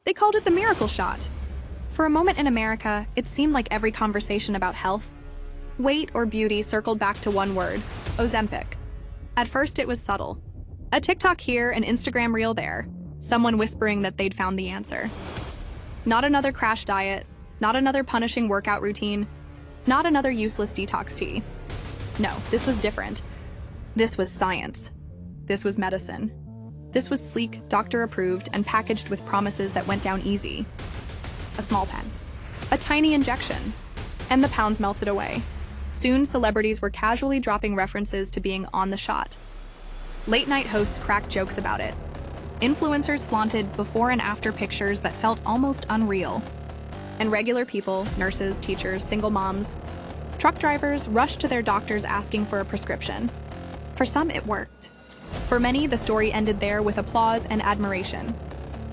They called it the miracle shot. For a moment in America, it seemed like every conversation about health, weight, or beauty circled back to one word: Ozempic. At first, it was subtle. A TikTok here, an Instagram reel there, someone whispering that they'd found the answer. Not another crash diet, not another punishing workout routine, not another useless detox tea. No, this was different. This was science. This was medicine. This was sleek, doctor-approved, and packaged with promises that went down easy. A small pen. A tiny injection. And the pounds melted away. Soon, celebrities were casually dropping references to being on the shot. Late-night hosts cracked jokes about it. Influencers flaunted before and after pictures that felt almost unreal. And regular people, nurses, teachers, single moms, truck drivers rushed to their doctors asking for a prescription. For some, it worked. For many, the story ended there with applause and admiration.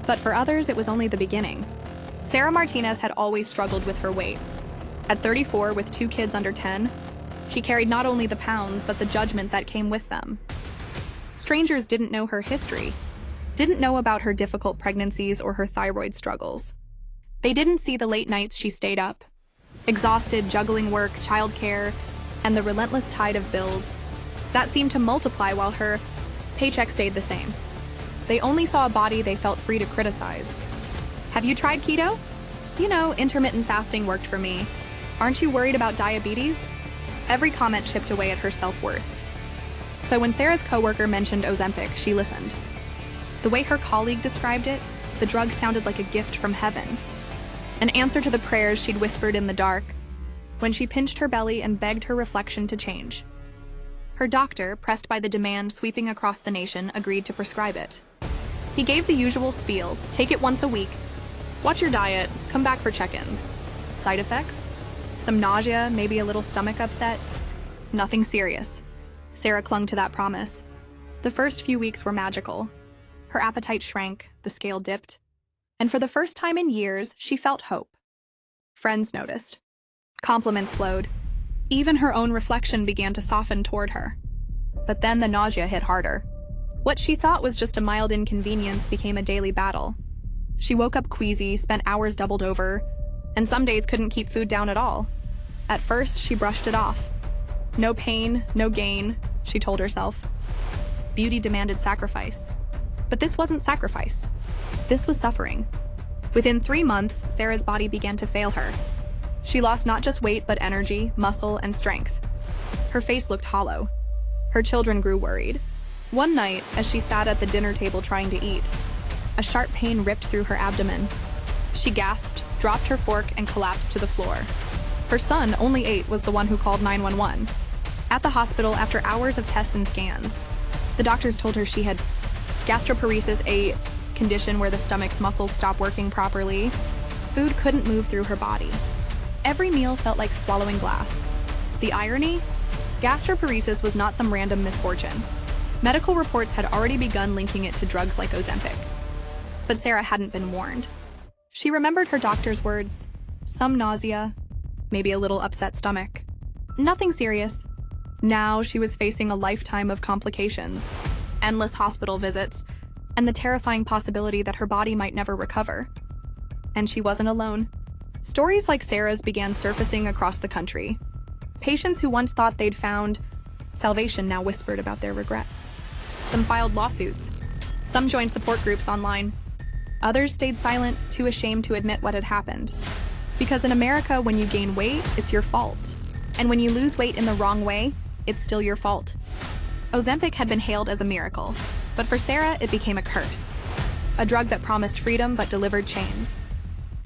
But for others, it was only the beginning. Sarah Martinez had always struggled with her weight. At 34, with 2 kids under 10, she carried not only the pounds, but the judgment that came with them. Strangers didn't know her history, didn't know about her difficult pregnancies or her thyroid struggles. They didn't see the late nights she stayed up, exhausted juggling work, childcare, and the relentless tide of bills that seemed to multiply while her paycheck stayed the same. They only saw a body they felt free to criticize. Have you tried keto? You know, intermittent fasting worked for me. Aren't you worried about diabetes? Every comment chipped away at her self-worth. So when Sarah's coworker mentioned Ozempic, she listened. The way her colleague described it, the drug sounded like a gift from heaven. An answer to the prayers she'd whispered in the dark when she pinched her belly and begged her reflection to change. Her doctor, pressed by the demand sweeping across the nation, agreed to prescribe it. He gave the usual spiel: take it once a week, watch your diet, come back for check-ins. Side effects? Some nausea, maybe a little stomach upset. Nothing serious. Sarah clung to that promise. The first few weeks were magical. Her appetite shrank, the scale dipped, and for the first time in years, she felt hope. Friends noticed. Compliments flowed. Even her own reflection began to soften toward her. But then the nausea hit harder. What she thought was just a mild inconvenience became a daily battle. She woke up queasy, spent hours doubled over, and some days couldn't keep food down at all. At first, she brushed it off. No pain, no gain, she told herself. Beauty demanded sacrifice. But this wasn't sacrifice. This was suffering. Within 3 months, Sarah's body began to fail her. She lost not just weight, but energy, muscle, and strength. Her face looked hollow. Her children grew worried. One night, as she sat at the dinner table trying to eat, a sharp pain ripped through her abdomen. She gasped, dropped her fork, and collapsed to the floor. Her son, only 8, was the one who called 911. At the hospital, after hours of tests and scans, the doctors told her she had gastroparesis, a condition where the stomach's muscles stop working properly. Food couldn't move through her body. Every meal felt like swallowing glass. The irony? Gastroparesis was not some random misfortune. Medical reports had already begun linking it to drugs like Ozempic. But Sarah hadn't been warned. She remembered her doctor's words: some nausea, maybe a little upset stomach. Nothing serious. Now she was facing a lifetime of complications, endless hospital visits, and the terrifying possibility that her body might never recover. And she wasn't alone. Stories like Sarah's began surfacing across the country. Patients who once thought they'd found salvation now whispered about their regrets. Some filed lawsuits. Some joined support groups online. Others stayed silent, too ashamed to admit what had happened. Because in America, when you gain weight, it's your fault. And when you lose weight in the wrong way, it's still your fault. Ozempic had been hailed as a miracle, but for Sarah, it became a curse. A drug that promised freedom but delivered chains.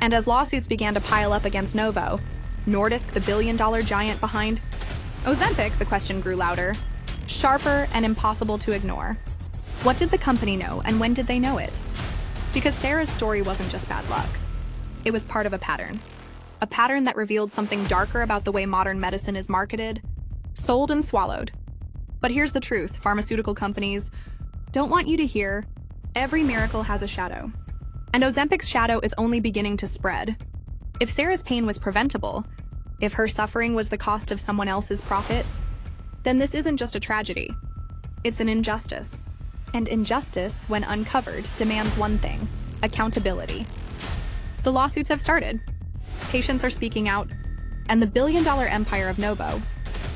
And as lawsuits began to pile up against Novo Nordisk, the billion-dollar giant behind Ozempic, the question grew louder, sharper, and impossible to ignore. What did the company know, and when did they know it? Because Sarah's story wasn't just bad luck. It was part of a pattern. A pattern that revealed something darker about the way modern medicine is marketed, sold, and swallowed. But here's the truth: pharmaceutical companies don't want you to hear every miracle has a shadow. And Ozempic's shadow is only beginning to spread. If Sarah's pain was preventable, if her suffering was the cost of someone else's profit, then this isn't just a tragedy. It's an injustice. And injustice, when uncovered, demands one thing: accountability. The lawsuits have started. Patients are speaking out, and the billion-dollar empire of Novo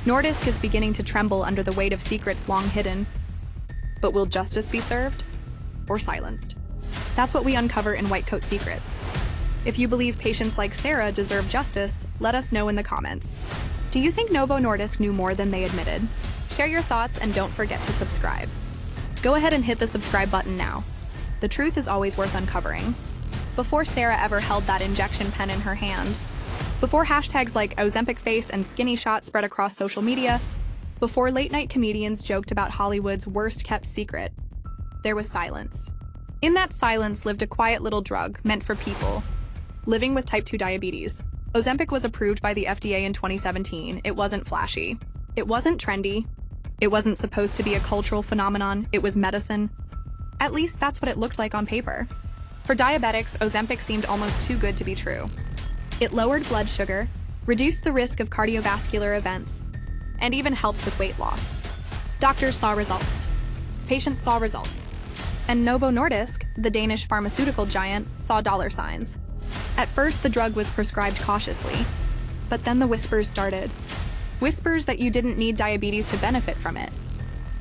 Nordisk is beginning to tremble under the weight of secrets long hidden. But will justice be served or silenced? That's what we uncover in White Coat Secrets. If you believe patients like Sarah deserve justice, let us know in the comments. Do you think Novo Nordisk knew more than they admitted? Share your thoughts and don't forget to subscribe. Go ahead and hit the subscribe button now. The truth is always worth uncovering. Before Sarah ever held that injection pen in her hand, before hashtags like Ozempic face and skinny shot spread across social media, before late-night comedians joked about Hollywood's worst-kept secret, there was silence. In that silence lived a quiet little drug meant for people living with type 2 diabetes. Ozempic was approved by the FDA in 2017. It wasn't flashy. It wasn't trendy. It wasn't supposed to be a cultural phenomenon. It was medicine. At least that's what it looked like on paper. For diabetics, Ozempic seemed almost too good to be true. It lowered blood sugar, reduced the risk of cardiovascular events, and even helped with weight loss. Doctors saw results. Patients saw results. And Novo Nordisk, the Danish pharmaceutical giant, saw dollar signs. At first, the drug was prescribed cautiously, but then the whispers started. Whispers that you didn't need diabetes to benefit from it.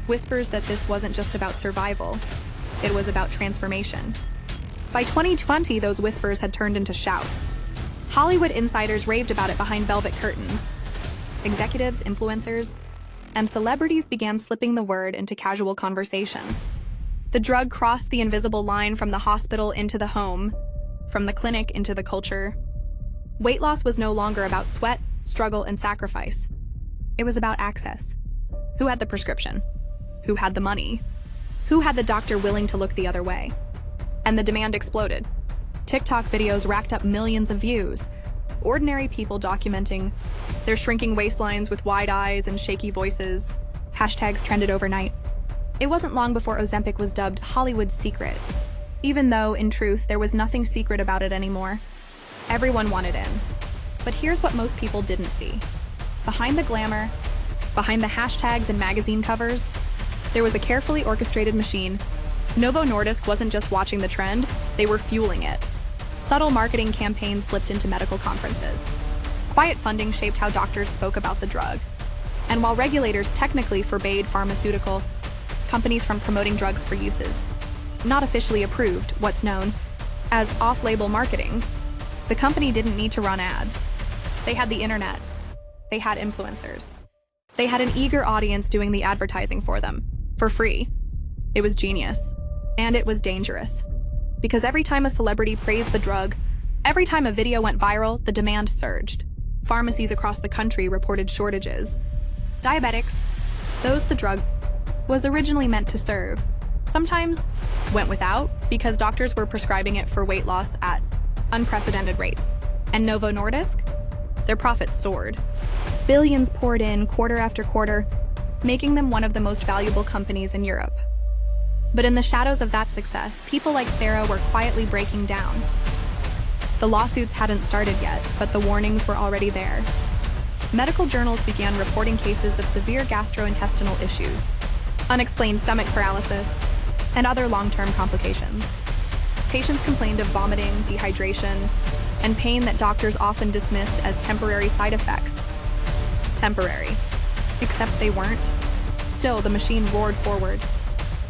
Whispers that this wasn't just about survival. It was about transformation. By 2020, those whispers had turned into shouts. Hollywood insiders raved about it behind velvet curtains. Executives, influencers, and celebrities began slipping the word into casual conversation. The drug crossed the invisible line from the hospital into the home, from the clinic into the culture. Weight loss was no longer about sweat, struggle, and sacrifice. It was about access. Who had the prescription? Who had the money? Who had the doctor willing to look the other way? And the demand exploded. TikTok videos racked up millions of views. Ordinary people documenting their shrinking waistlines with wide eyes and shaky voices. Hashtags trended overnight. It wasn't long before Ozempic was dubbed Hollywood's secret, even though, in truth, there was nothing secret about it anymore. Everyone wanted in. But here's what most people didn't see. Behind the glamour, behind the hashtags and magazine covers, there was a carefully orchestrated machine. Novo Nordisk wasn't just watching the trend, they were fueling it. Subtle marketing campaigns slipped into medical conferences. Quiet funding shaped how doctors spoke about the drug. And while regulators technically forbade pharmaceutical companies from promoting drugs for uses not officially approved, what's known as off-label marketing, the company didn't need to run ads. They had the internet. They had influencers. They had an eager audience doing the advertising for them, for free. It was genius. And it was dangerous. Because every time a celebrity praised the drug, every time a video went viral, the demand surged. Pharmacies across the country reported shortages. Diabetics, those the drug was originally meant to serve, sometimes went without because doctors were prescribing it for weight loss at unprecedented rates. And Novo Nordisk? Their profits soared. Billions poured in quarter after quarter, making them one of the most valuable companies in Europe. But in the shadows of that success, people like Sarah were quietly breaking down. The lawsuits hadn't started yet, but the warnings were already there. Medical journals began reporting cases of severe gastrointestinal issues, unexplained stomach paralysis, and other long-term complications. Patients complained of vomiting, dehydration, and pain that doctors often dismissed as temporary side effects. Temporary. Except they weren't. Still, the machine roared forward.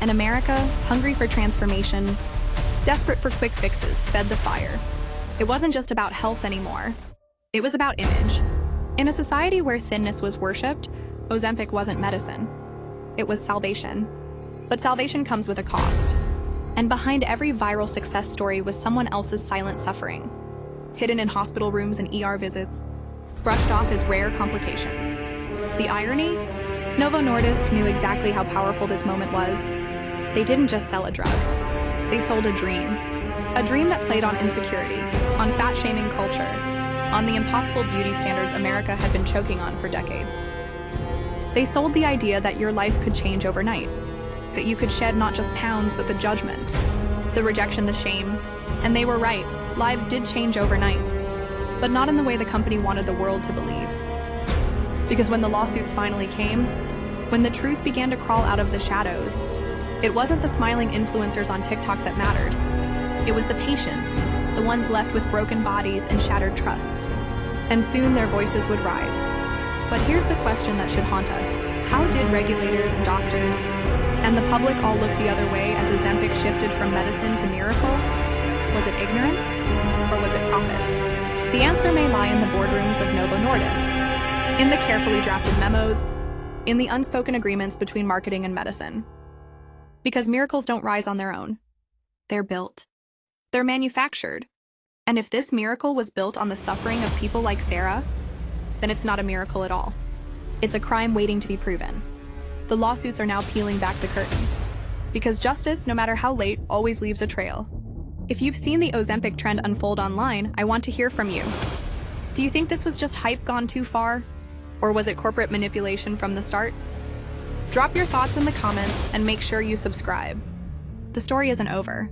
And America, hungry for transformation, desperate for quick fixes, fed the fire. It wasn't just about health anymore. It was about image. In a society where thinness was worshipped, Ozempic wasn't medicine. It was salvation. But salvation comes with a cost. And behind every viral success story was someone else's silent suffering, hidden in hospital rooms and ER visits, brushed off as rare complications. The irony? Novo Nordisk knew exactly how powerful this moment was. They didn't just sell a drug. They sold a dream. A dream that played on insecurity, on fat-shaming culture, on the impossible beauty standards America had been choking on for decades. They sold the idea that your life could change overnight, that you could shed not just pounds but the judgment, the rejection, the shame. And they were right. Lives did change overnight, but not in the way the company wanted the world to believe. Because when the lawsuits finally came, when the truth began to crawl out of the shadows, it wasn't the smiling influencers on TikTok that mattered. It was the patients, the ones left with broken bodies and shattered trust. And soon their voices would rise. But here's the question that should haunt us. How did regulators, doctors, and the public all look the other way as Ozempic shifted from medicine to miracle? Was it ignorance, or was it profit? The answer may lie in the boardrooms of Novo Nordisk, in the carefully drafted memos, in the unspoken agreements between marketing and medicine. Because miracles don't rise on their own. They're built. They're manufactured. And if this miracle was built on the suffering of people like Sarah, then it's not a miracle at all. It's a crime waiting to be proven. The lawsuits are now peeling back the curtain. Because justice, no matter how late, always leaves a trail. If you've seen the Ozempic trend unfold online, I want to hear from you. Do you think this was just hype gone too far? Or was it corporate manipulation from the start? Drop your thoughts in the comments and make sure you subscribe. The story isn't over.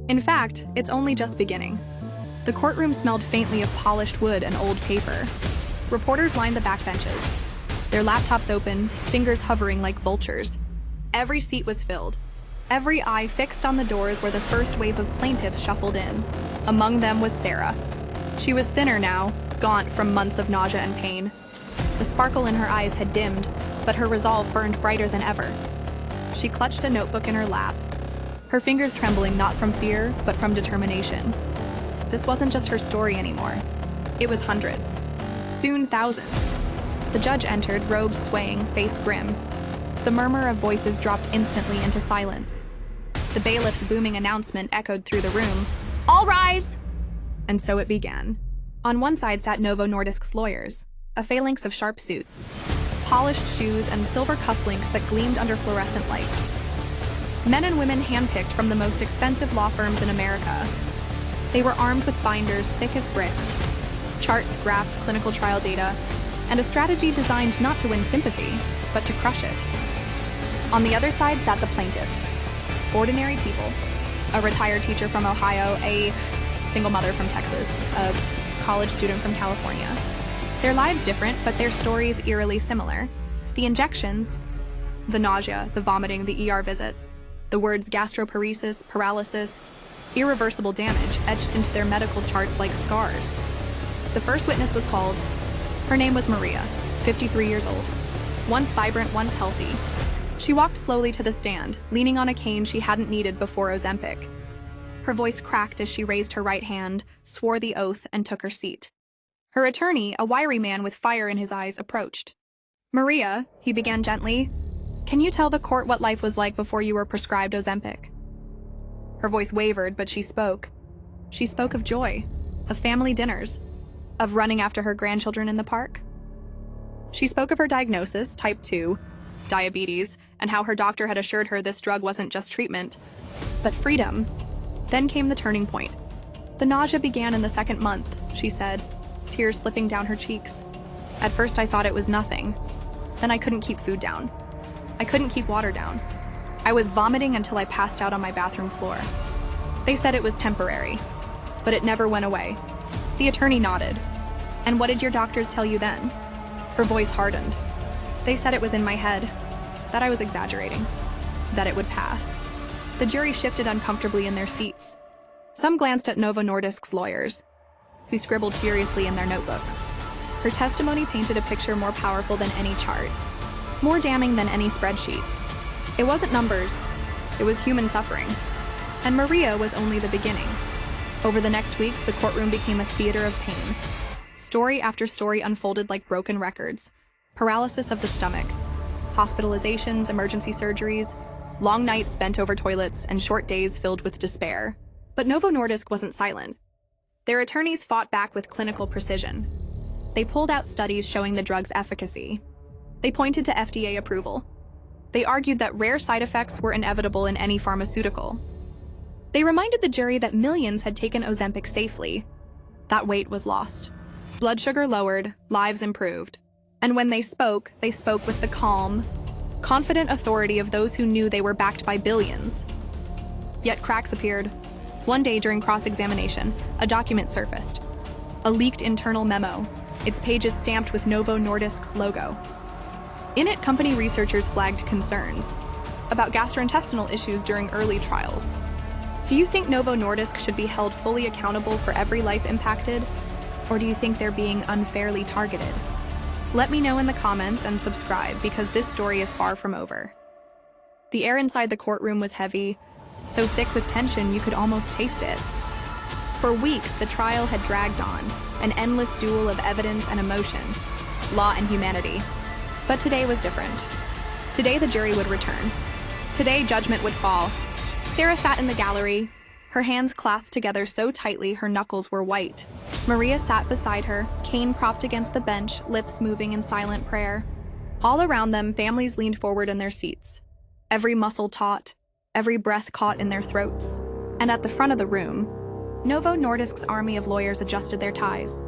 In fact, it's only just beginning. The courtroom smelled faintly of polished wood and old paper. Reporters lined the backbenches, their laptops open, fingers hovering like vultures. Every seat was filled, every eye fixed on the doors where the first wave of plaintiffs shuffled in. Among them was Sarah. She was thinner now, gaunt from months of nausea and pain. The sparkle in her eyes had dimmed, but her resolve burned brighter than ever. She clutched a notebook in her lap, her fingers trembling not from fear, but from determination. This wasn't just her story anymore. It was hundreds. Soon thousands. The judge entered, robes swaying, face grim. The murmur of voices dropped instantly into silence. The bailiff's booming announcement echoed through the room. All rise! And so it began. On one side sat Novo Nordisk's lawyers, a phalanx of sharp suits, polished shoes, and silver cufflinks that gleamed under fluorescent lights. Men and women handpicked from the most expensive law firms in America. They were armed with binders thick as bricks, charts, graphs, clinical trial data, and a strategy designed not to win sympathy, but to crush it. On the other side sat the plaintiffs, ordinary people, a retired teacher from Ohio, a single mother from Texas, a college student from California. Their lives different, but their stories eerily similar. The injections, the nausea, the vomiting, the ER visits, the words gastroparesis, paralysis, irreversible damage etched into their medical charts like scars. The first witness was called. Her name was Maria, 53 years old. Once vibrant, once healthy. She walked slowly to the stand, leaning on a cane she hadn't needed before Ozempic. Her voice cracked as she raised her right hand, swore the oath, and took her seat. Her attorney, a wiry man with fire in his eyes, approached. Maria, he began gently, can you tell the court what life was like before you were prescribed Ozempic? Her voice wavered, but she spoke. She spoke of joy, of family dinners, of running after her grandchildren in the park. She spoke of her diagnosis, type 2, diabetes, and how her doctor had assured her this drug wasn't just treatment, but freedom. Then came the turning point. The nausea began in the second month, she said, tears slipping down her cheeks. At first I thought it was nothing. Then I couldn't keep food down. I couldn't keep water down. I was vomiting until I passed out on my bathroom floor. They said it was temporary, but it never went away. The attorney nodded. And what did your doctors tell you then? Her voice hardened. They said it was in my head, that I was exaggerating, that it would pass. The jury shifted uncomfortably in their seats. Some glanced at Novo Nordisk's lawyers, who scribbled furiously in their notebooks. Her testimony painted a picture more powerful than any chart, more damning than any spreadsheet. It wasn't numbers, it was human suffering. And Maria was only the beginning. Over the next weeks, the courtroom became a theater of pain. Story after story unfolded like broken records. Paralysis of the stomach, hospitalizations, emergency surgeries, long nights bent over toilets, and short days filled with despair. But Novo Nordisk wasn't silent. Their attorneys fought back with clinical precision. They pulled out studies showing the drug's efficacy. They pointed to FDA approval. They argued that rare side effects were inevitable in any pharmaceutical. They reminded the jury that millions had taken Ozempic safely. That weight was lost. Blood sugar lowered, lives improved. And when they spoke with the calm, confident authority of those who knew they were backed by billions. Yet cracks appeared. One day during cross-examination, a document surfaced. A leaked internal memo, its pages stamped with Novo Nordisk's logo. In it, company researchers flagged concerns about gastrointestinal issues during early trials. Do you think Novo Nordisk should be held fully accountable for every life impacted? Or do you think they're being unfairly targeted? Let me know in the comments and subscribe because this story is far from over. The air inside the courtroom was heavy, so thick with tension you could almost taste it. For weeks, the trial had dragged on, an endless duel of evidence and emotion, law and humanity. But today was different. Today the jury would return. Today judgment would fall. Sarah sat in the gallery, her hands clasped together so tightly her knuckles were white. Maria sat beside her, cane propped against the bench, lips moving in silent prayer. All around them, families leaned forward in their seats, every muscle taut, every breath caught in their throats. And at the front of the room, Novo Nordisk's army of lawyers adjusted their ties,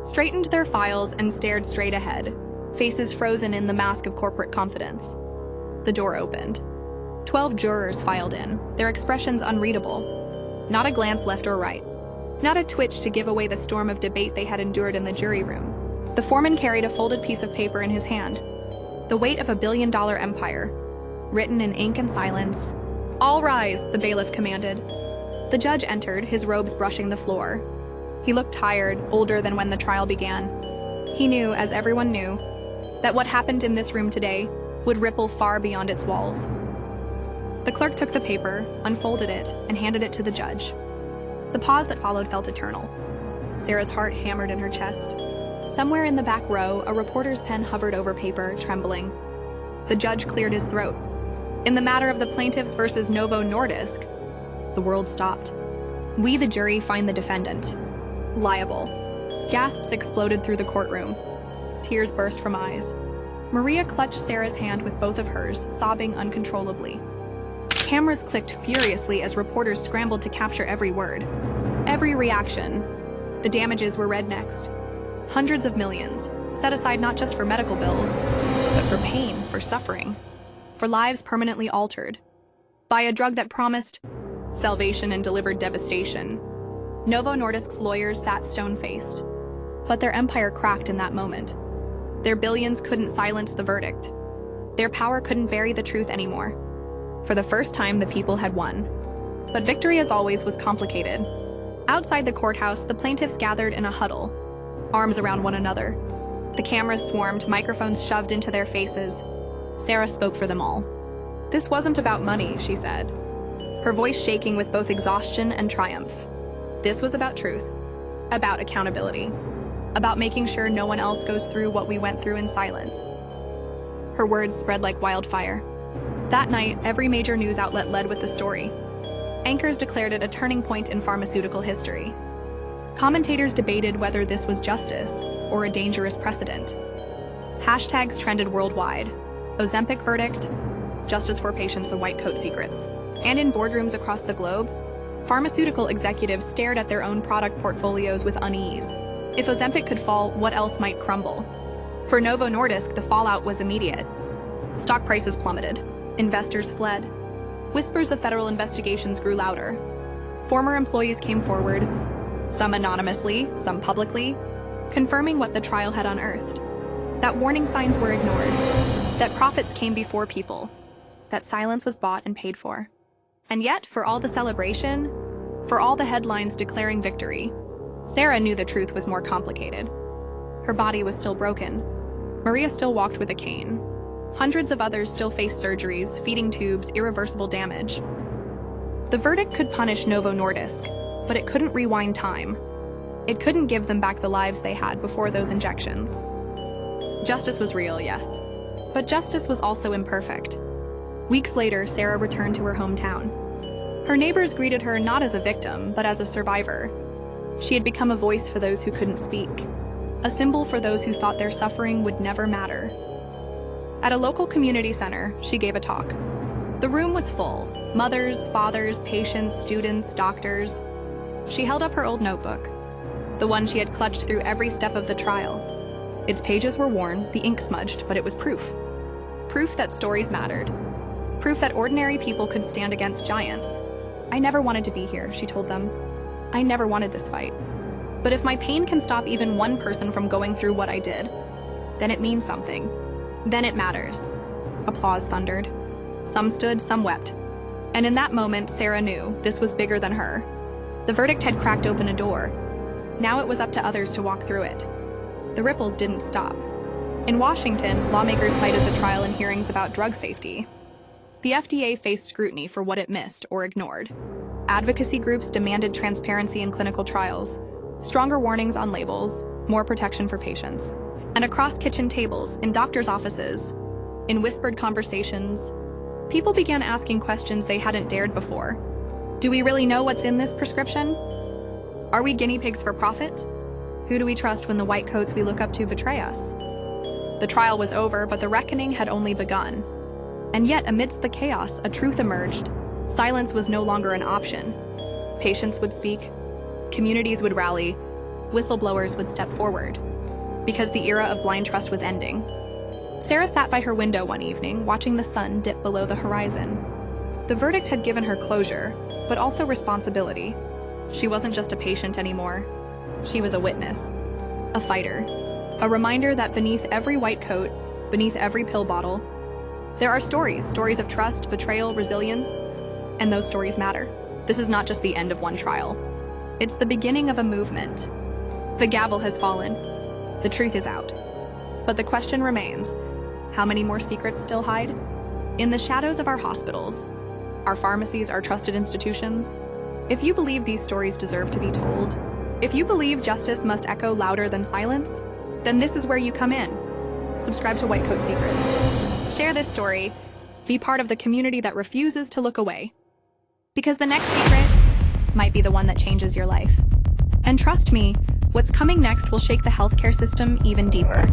straightened their files, and stared straight ahead, faces frozen in the mask of corporate confidence. The door opened. 12 jurors filed in, their expressions unreadable. Not a glance left or right. Not a twitch to give away the storm of debate they had endured in the jury room. The foreman carried a folded piece of paper in his hand, the weight of $1 billion empire, written in ink and silence. "All rise," the bailiff commanded. The judge entered, his robes brushing the floor. He looked tired, older than when the trial began. He knew, as everyone knew, that what happened in this room today would ripple far beyond its walls. The clerk took the paper, unfolded it, and handed it to the judge. The pause that followed felt eternal. Sarah's heart hammered in her chest. Somewhere in the back row, a reporter's pen hovered over paper, trembling. The judge cleared his throat. In the matter of the plaintiffs versus Novo Nordisk, the world stopped. We, the jury, find the defendant liable. Gasps exploded through the courtroom. Tears burst from eyes. Maria clutched Sarah's hand with both of hers, sobbing uncontrollably. Cameras clicked furiously as reporters scrambled to capture every word, every reaction. The damages were read next. Hundreds of millions, set aside not just for medical bills, but for pain, for suffering, for lives permanently altered by a drug that promised salvation and delivered devastation. Novo Nordisk's lawyers sat stone-faced, but their empire cracked in that moment. Their billions couldn't silence the verdict. Their power couldn't bury the truth anymore. For the first time, the people had won. But victory, as always, was complicated. Outside the courthouse, the plaintiffs gathered in a huddle, arms around one another. The cameras swarmed, microphones shoved into their faces. Sarah spoke for them all. "This wasn't about money," she said, her voice shaking with both exhaustion and triumph. "This was about truth, about accountability, about making sure no one else goes through what we went through in silence." Her words spread like wildfire. That night, every major news outlet led with the story. Anchors declared it a turning point in pharmaceutical history. Commentators debated whether this was justice or a dangerous precedent. Hashtags trended worldwide. Ozempic verdict, justice for patients, the whitecoatsecrets. And in boardrooms across the globe, pharmaceutical executives stared at their own product portfolios with unease. If Ozempic could fall, what else might crumble? For Novo Nordisk, the fallout was immediate. Stock prices plummeted. Investors fled. Whispers of federal investigations grew louder. Former employees came forward, some anonymously, some publicly, confirming what the trial had unearthed. That warning signs were ignored, that profits came before people, that silence was bought and paid for. And yet, for all the celebration, for all the headlines declaring victory, Sarah knew the truth was more complicated. Her body was still broken. Maria still walked with a cane. Hundreds of others still faced surgeries, feeding tubes, irreversible damage. The verdict could punish Novo Nordisk, but it couldn't rewind time. It couldn't give them back the lives they had before those injections. Justice was real, yes, but justice was also imperfect. Weeks later, Sarah returned to her hometown. Her neighbors greeted her not as a victim, but as a survivor. She had become a voice for those who couldn't speak, a symbol for those who thought their suffering would never matter. At a local community center, she gave a talk. The room was full. Mothers, fathers, patients, students, doctors. She held up her old notebook, the one she had clutched through every step of the trial. Its pages were worn, the ink smudged, but it was proof. Proof that stories mattered. Proof that ordinary people could stand against giants. "I never wanted to be here," she told them. "I never wanted this fight. But if my pain can stop even one person from going through what I did, then it means something. Then it matters." Applause thundered. Some stood, some wept. And in that moment, Sarah knew this was bigger than her. The verdict had cracked open a door. Now it was up to others to walk through it. The ripples didn't stop. In Washington, lawmakers cited the trial and hearings about drug safety. The FDA faced scrutiny for what it missed or ignored. Advocacy groups demanded transparency in clinical trials, stronger warnings on labels, more protection for patients. And across kitchen tables, in doctors' offices, in whispered conversations, people began asking questions they hadn't dared before. Do we really know what's in this prescription? Are we guinea pigs for profit? Who do we trust when the white coats we look up to betray us? The trial was over, but the reckoning had only begun. And yet, amidst the chaos, a truth emerged. Silence was no longer an option. Patients would speak, communities would rally, whistleblowers would step forward, because the era of blind trust was ending. Sarah sat by her window one evening, watching the sun dip below the horizon. The verdict had given her closure, but also responsibility. She wasn't just a patient anymore. She was a witness, a fighter, a reminder that beneath every white coat, beneath every pill bottle, there are stories of trust, betrayal, resilience, and those stories matter. This is not just the end of one trial. It's the beginning of a movement. The gavel has fallen. The truth is out. But the question remains, how many more secrets still hide? In the shadows of our hospitals, our pharmacies, our trusted institutions, if you believe these stories deserve to be told, if you believe justice must echo louder than silence, then this is where you come in. Subscribe to White Coat Secrets. Share this story. Be part of the community that refuses to look away. Because the next secret might be the one that changes your life. And trust me, what's coming next will shake the healthcare system even deeper.